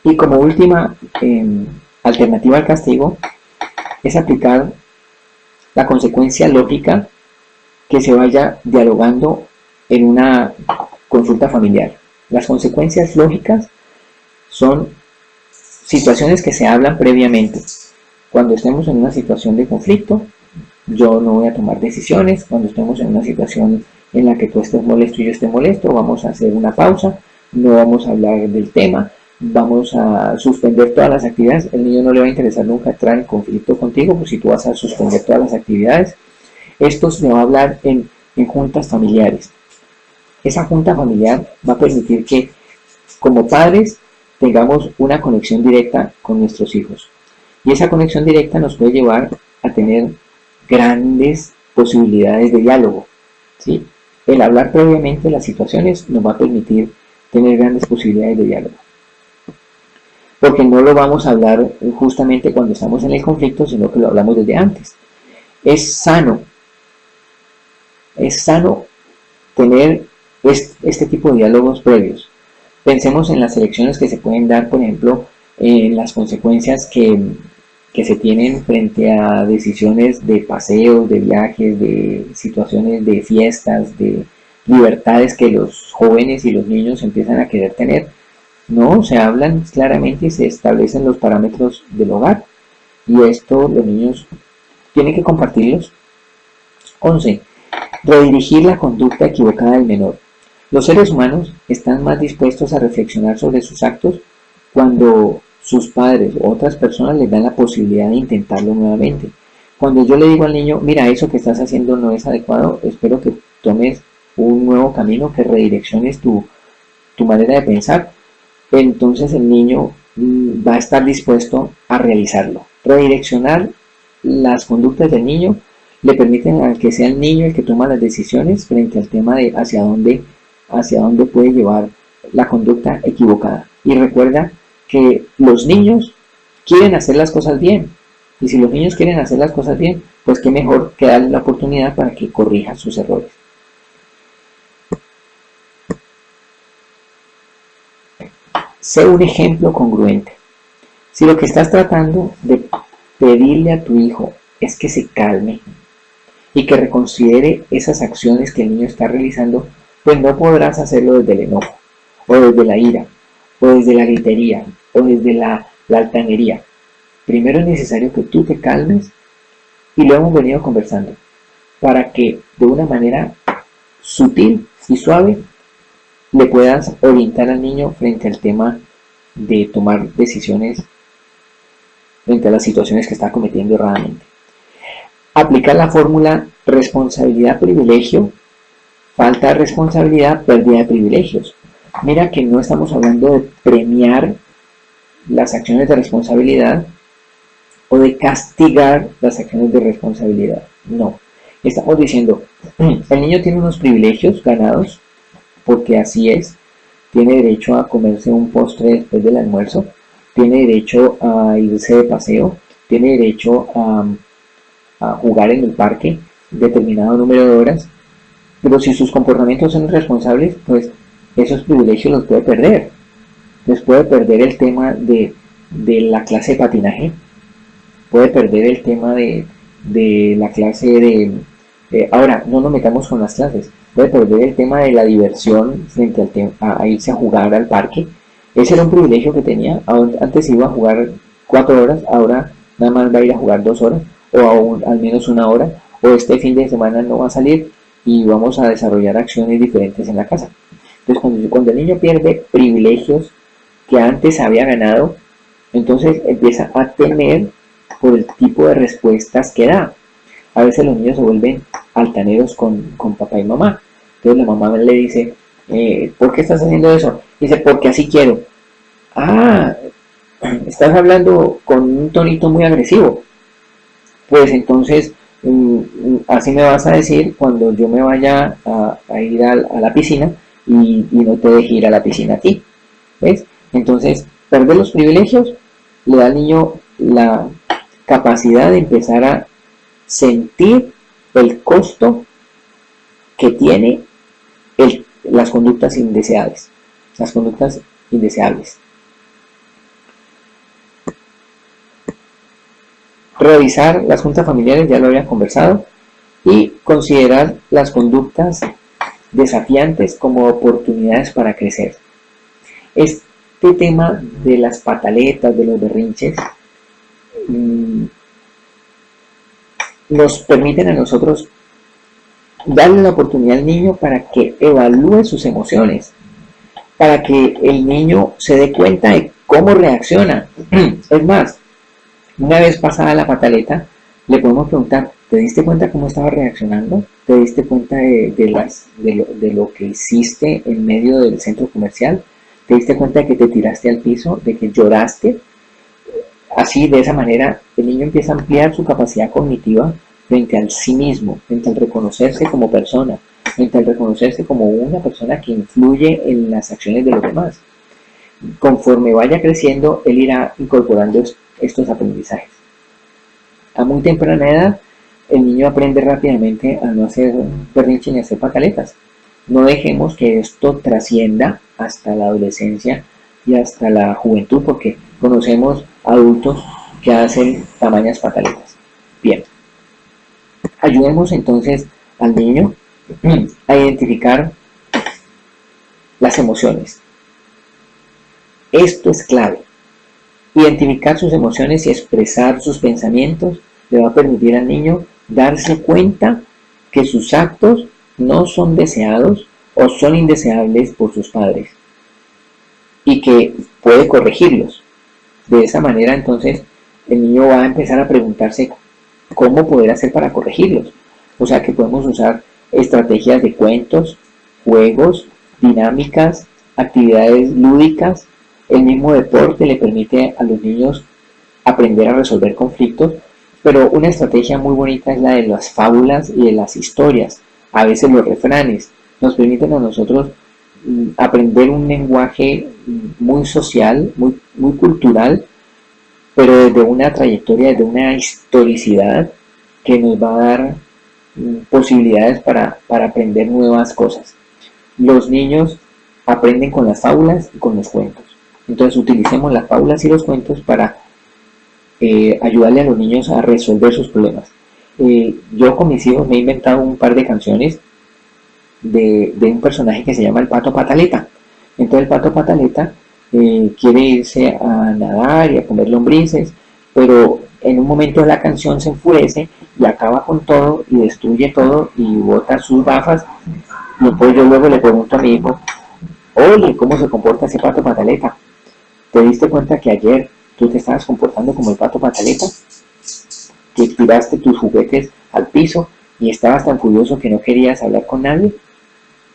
Y como última alternativa al castigo es aplicar la consecuencia lógica que se vaya dialogando en una consulta familiar. Las consecuencias lógicas son situaciones que se hablan previamente. Cuando estemos en una situación de conflicto, yo no voy a tomar decisiones. Cuando estemos en una situación en la que tú estés molesto y yo esté molesto, vamos a hacer una pausa, no vamos a hablar del tema, vamos a suspender todas las actividades. El niño no le va a interesar nunca entrar en conflicto contigo, pues si tú vas a suspender todas las actividades. Esto se va a hablar en juntas familiares. Esa junta familiar va a permitir que como padres tengamos una conexión directa con nuestros hijos. Y esa conexión directa nos puede llevar a tener grandes posibilidades de diálogo, ¿sí? El hablar previamente las situaciones nos va a permitir tener grandes posibilidades de diálogo. Porque no lo vamos a hablar justamente cuando estamos en el conflicto, sino que lo hablamos desde antes. Es sano tener este tipo de diálogos previos. Pensemos en las elecciones que se pueden dar, por ejemplo, en las consecuencias que se tienen frente a decisiones de paseos, de viajes, de situaciones de fiestas, de libertades que los jóvenes y los niños empiezan a querer tener. No, se hablan claramente y se establecen los parámetros del hogar, y esto los niños tienen que compartirlos. 11. Redirigir la conducta equivocada del menor. Los seres humanos están más dispuestos a reflexionar sobre sus actos cuando sus padres o otras personas les dan la posibilidad de intentarlo nuevamente. Cuando yo le digo al niño, mira, eso que estás haciendo no es adecuado, espero que tomes un nuevo camino, que redirecciones tu manera de pensar, entonces el niño va a estar dispuesto a realizarlo. Redireccionar las conductas del niño le permiten a que sea el niño el que toma las decisiones frente al tema de hacia dónde puede llevar la conducta equivocada. Y recuerda que los niños quieren hacer las cosas bien, y si los niños quieren hacer las cosas bien, pues qué mejor que darle la oportunidad para que corrija sus errores. Sé un ejemplo congruente. Si lo que estás tratando de pedirle a tu hijo es que se calme y que reconsidere esas acciones que el niño está realizando, pues no podrás hacerlo desde el enojo, o desde la ira, o desde la gritería, o desde la altanería. Primero es necesario que tú te calmes, y lo hemos venido conversando, para que de una manera sutil y suave le puedas orientar al niño frente al tema de tomar decisiones frente a las situaciones que está cometiendo erradamente. Aplicar la fórmula responsabilidad-privilegio, falta de responsabilidad, pérdida de privilegios. Mira que no estamos hablando de premiar las acciones de responsabilidad o de castigar las acciones de responsabilidad. No. Estamos diciendo, el niño tiene unos privilegios ganados, porque así es. Tiene derecho a comerse un postre después del almuerzo, tiene derecho a irse de paseo, tiene derecho a jugar en el parque determinado número de horas, pero si sus comportamientos son irresponsables, pues esos privilegios los puede perder. Les puede perder el tema de la clase de patinaje, puede perder el tema de la clase ahora, no nos metamos con las clases, puede perder el tema de la diversión frente al a irse a jugar al parque. Ese era un privilegio que tenía. Antes iba a jugar 4 horas, ahora nada más va a ir a jugar 2 horas, o al menos 1 hora, o este fin de semana no va a salir y vamos a desarrollar acciones diferentes en la casa. Entonces cuando el niño pierde privilegios que antes había ganado, entonces empieza a temer por el tipo de respuestas que da. A veces los niños se vuelven altaneros con papá y mamá. Entonces la mamá le dice, ¿por qué estás haciendo eso? Dice, porque así quiero. Ah, estás hablando con un tonito muy agresivo. Pues entonces, así me vas a decir cuando yo me vaya a ir a la piscina y no te deje ir a la piscina a ti. ¿Ves? Entonces, perder los privilegios le da al niño la capacidad de empezar a sentir el costo que tiene las conductas indeseables. Las conductas indeseables. Revisar las juntas familiares, ya lo había conversado, y considerar las conductas desafiantes como oportunidades para crecer. Este tema de las pataletas, de los berrinches, nos permiten a nosotros darle la oportunidad al niño para que evalúe sus emociones, para que el niño se dé cuenta de cómo reacciona. Es más, una vez pasada la pataleta, le podemos preguntar, ¿te diste cuenta cómo estaba reaccionando? ¿Te diste cuenta de lo que hiciste en medio del centro comercial? ¿Te diste cuenta de que te tiraste al piso, de que lloraste? Así, de esa manera, el niño empieza a ampliar su capacidad cognitiva frente al sí mismo, frente al reconocerse como persona, frente al reconocerse como una persona que influye en las acciones de los demás. Conforme vaya creciendo, él irá incorporando estos aprendizajes. A muy temprana edad, el niño aprende rápidamente a no hacer berrinche ni a hacer pataletas. No dejemos que esto trascienda hasta la adolescencia y hasta la juventud, porque conocemos adultos que hacen tamañas pataletas. Bien, ayudemos entonces al niño a identificar las emociones. Esto es clave. Identificar sus emociones y expresar sus pensamientos le va a permitir al niño darse cuenta que sus actos no son deseados o son indeseables por sus padres y que puede corregirlos. De esa manera, entonces, el niño va a empezar a preguntarse cómo poder hacer para corregirlos. O sea que podemos usar estrategias de cuentos, juegos, dinámicas, actividades lúdicas. El mismo deporte le permite a los niños aprender a resolver conflictos, pero una estrategia muy bonita es la de las fábulas y de las historias. A veces los refranes nos permiten a nosotros aprender un lenguaje muy social, muy cultural, pero desde una trayectoria, desde una historicidad que nos va a dar posibilidades para aprender nuevas cosas. Los niños aprenden con las fábulas y con los cuentos. Entonces utilicemos las fábulas y los cuentos para ayudarle a los niños a resolver sus problemas. Yo con mis hijos me he inventado un par de canciones de un personaje que se llama el Pato Pataleta. Entonces el Pato Pataleta quiere irse a nadar y a comer lombrices, pero en un momento de la canción se enfurece y acaba con todo y destruye todo y bota sus gafas. Y entonces yo luego le pregunto a mi hijo, oye, ¿cómo se comporta ese Pato Pataleta? ¿Te diste cuenta que ayer tú te estabas comportando como el Pato Pataleta? Que tiraste tus juguetes al piso y estabas tan furioso que no querías hablar con nadie.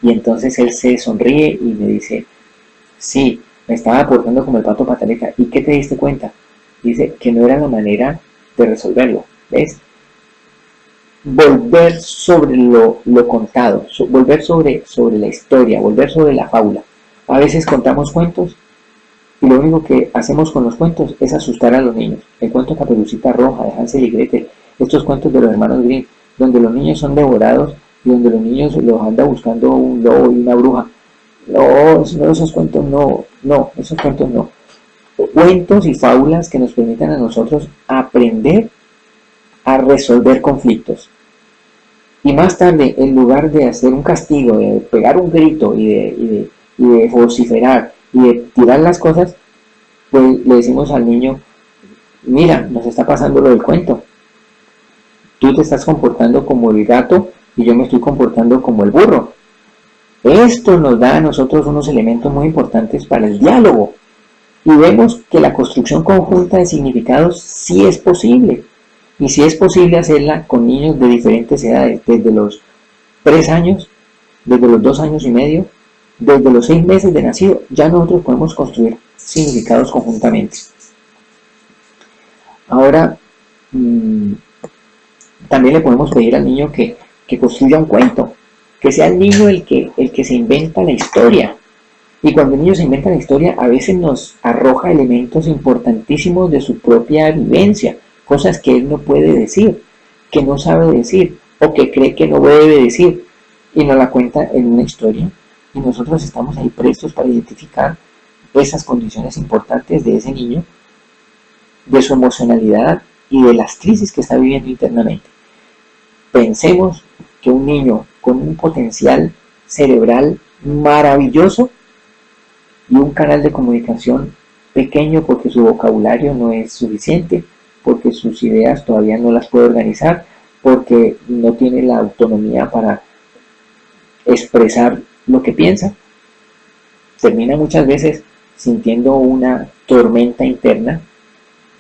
Y entonces él se sonríe y me dice, sí, me estaba comportando como el Pato Pataleta. ¿Y qué te diste cuenta? Dice que no era la manera de resolverlo. ¿Ves? Volver sobre lo contado, volver sobre la historia, volver sobre la fábula. A veces contamos cuentos y lo único que hacemos con los cuentos es asustar a los niños. El cuento Caperucita Roja de Hansel y Gretel, estos cuentos de los hermanos Grimm, donde los niños son devorados y donde los niños los anda buscando un lobo y una bruja. No, esos cuentos no, esos cuentos no. Cuentos y fábulas que nos permitan a nosotros aprender a resolver conflictos. Y más tarde, en lugar de hacer un castigo, de pegar un grito y de vociferar y de tirar las cosas, pues le decimos al niño, mira, nos está pasando lo del cuento. Tú te estás comportando como el gato y yo me estoy comportando como el burro. Esto nos da a nosotros unos elementos muy importantes para el diálogo. Y vemos que la construcción conjunta de significados sí es posible. Y sí es posible hacerla con niños de diferentes edades, desde los 3 años, desde los 2 años y medio, desde los 6 meses de nacido. Ya nosotros podemos construir significados conjuntamente. Ahora, también le podemos pedir al niño que construya un cuento, que sea el niño el que se inventa la historia. Y cuando el niño se inventa la historia, a veces nos arroja elementos importantísimos de su propia vivencia, cosas que él no puede decir, que no sabe decir, o que cree que no debe decir, y nos la cuenta en una historia. Y nosotros estamos ahí prestos para identificar esas condiciones importantes de ese niño, de su emocionalidad, y de las crisis que está viviendo internamente. Pensemos que un niño con un potencial cerebral maravilloso y un canal de comunicación pequeño porque su vocabulario no es suficiente, porque sus ideas todavía no las puede organizar, porque no tiene la autonomía para expresar lo que piensa, termina muchas veces sintiendo una tormenta interna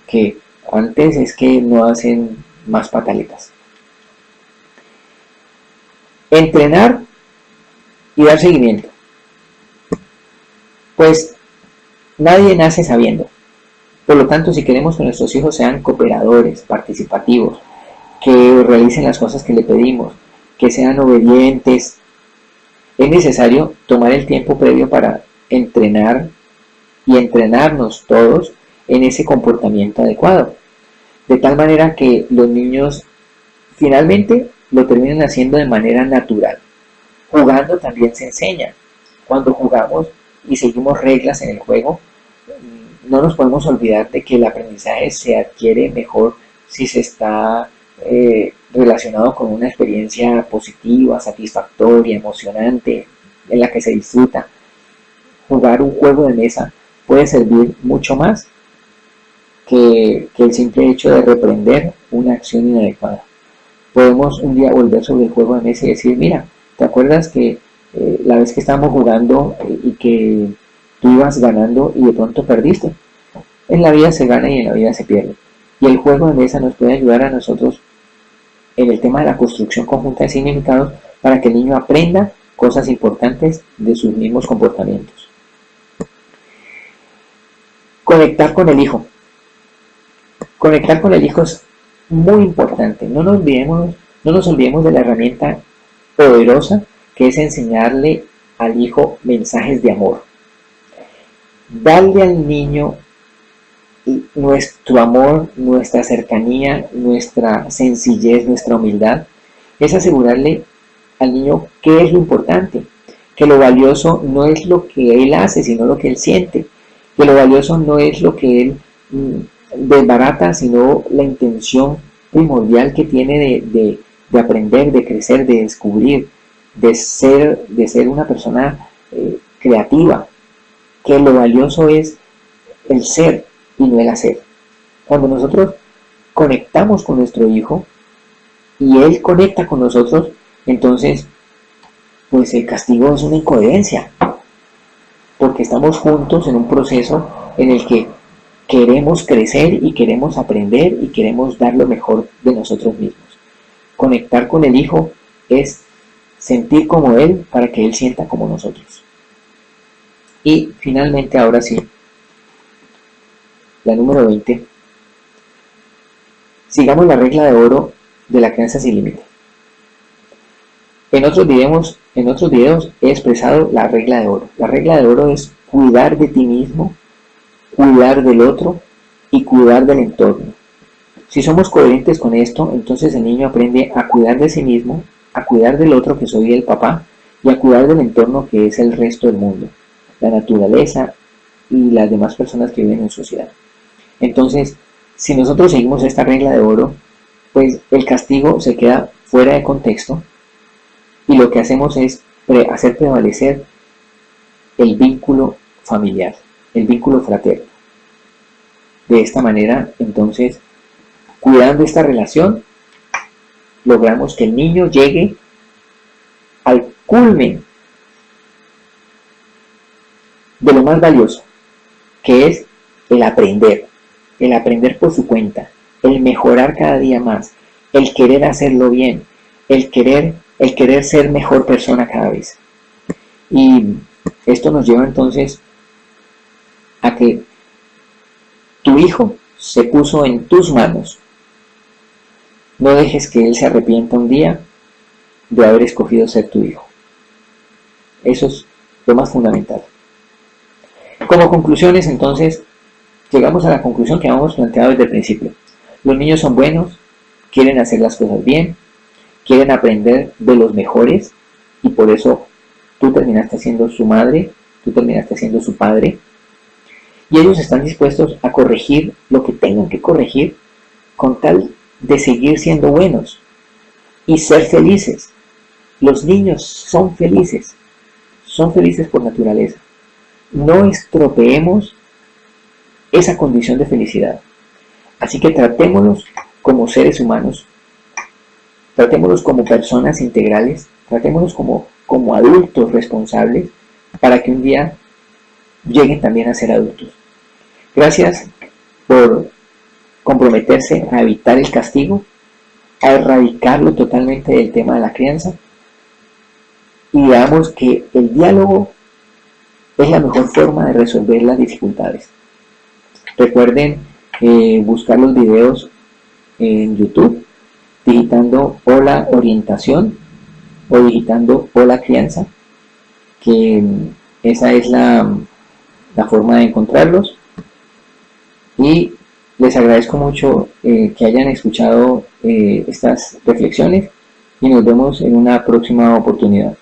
que antes es que no hacen más pataletas. Entrenar y dar seguimiento. Pues nadie nace sabiendo. Por lo tanto, si queremos que nuestros hijos sean cooperadores, participativos, que realicen las cosas que le pedimos, que sean obedientes, es necesario tomar el tiempo previo para entrenar y entrenarnos todos en ese comportamiento adecuado. De tal manera que los niños finalmente lo terminan haciendo de manera natural. Jugando también se enseña. Cuando jugamos y seguimos reglas en el juego, no nos podemos olvidar de que el aprendizaje se adquiere mejor si se está relacionado con una experiencia positiva, satisfactoria, emocionante, en la que se disfruta. Jugar un juego de mesa puede servir mucho más que el simple hecho de reprender una acción inadecuada. Podemos un día volver sobre el juego de mesa y decir, mira, ¿te acuerdas que la vez que estábamos jugando y que tú ibas ganando y de pronto perdiste? En la vida se gana y en la vida se pierde. Y el juego de mesa nos puede ayudar a nosotros en el tema de la construcción conjunta de significados para que el niño aprenda cosas importantes de sus mismos comportamientos. Conectar con el hijo. Conectar con el hijo es muy importante. No nos olvidemos de la herramienta poderosa que es enseñarle al hijo mensajes de amor. Darle al niño nuestro amor, nuestra cercanía, nuestra sencillez, nuestra humildad, es asegurarle al niño qué es lo importante, que lo valioso no es lo que él hace, sino lo que él siente, que lo valioso no es lo que él desbarata, sino la intención primordial que tiene de aprender, de crecer, de descubrir, de ser una persona creativa, que lo valioso es el ser y no el hacer. Cuando nosotros conectamos con nuestro hijo y él conecta con nosotros, entonces pues el castigo es una incoherencia, porque estamos juntos en un proceso en el que queremos crecer y queremos aprender y queremos dar lo mejor de nosotros mismos. Conectar con el hijo es sentir como él para que él sienta como nosotros. Y finalmente, ahora sí, la número 20. Sigamos la regla de oro de la crianza sin límite. En otros videos he expresado la regla de oro. La regla de oro es cuidar de ti mismo, cuidar del otro y cuidar del entorno. Si somos coherentes con esto, entonces el niño aprende a cuidar de sí mismo, a cuidar del otro, que soy el papá, y a cuidar del entorno, que es el resto del mundo, la naturaleza y las demás personas que viven en sociedad. Entonces, si nosotros seguimos esta regla de oro, pues el castigo se queda fuera de contexto y lo que hacemos es hacer prevalecer el vínculo familiar, el vínculo fraterno. De esta manera, entonces, cuidando esta relación, logramos que el niño llegue al culmen de lo más valioso, que es el aprender por su cuenta, el mejorar cada día más, el querer hacerlo bien, el querer ser mejor persona cada vez. Y esto nos lleva entonces a que tu hijo se puso en tus manos. No dejes que él se arrepienta un día de haber escogido ser tu hijo. Eso es lo más fundamental. Como conclusiones, entonces, llegamos a la conclusión que habíamos planteado desde el principio. Los niños son buenos, quieren hacer las cosas bien, quieren aprender de los mejores, y por eso tú terminaste siendo su madre, tú terminaste siendo su padre, y ellos están dispuestos a corregir lo que tengan que corregir con tal de seguir siendo buenos y ser felices. Los niños son felices por naturaleza. No estropeemos esa condición de felicidad. Así que tratémoslos como seres humanos, tratémoslos como personas integrales, tratémoslos como adultos responsables para que un día lleguen también a ser adultos. Gracias por comprometerse a evitar el castigo, a erradicarlo totalmente del tema de la crianza, y veamos que el diálogo es la mejor forma de resolver las dificultades. Recuerden buscar los videos en YouTube digitando Hola Orientación o digitando Hola Crianza, que esa es la forma de encontrarlos. Y les agradezco mucho que hayan escuchado estas reflexiones y nos vemos en una próxima oportunidad.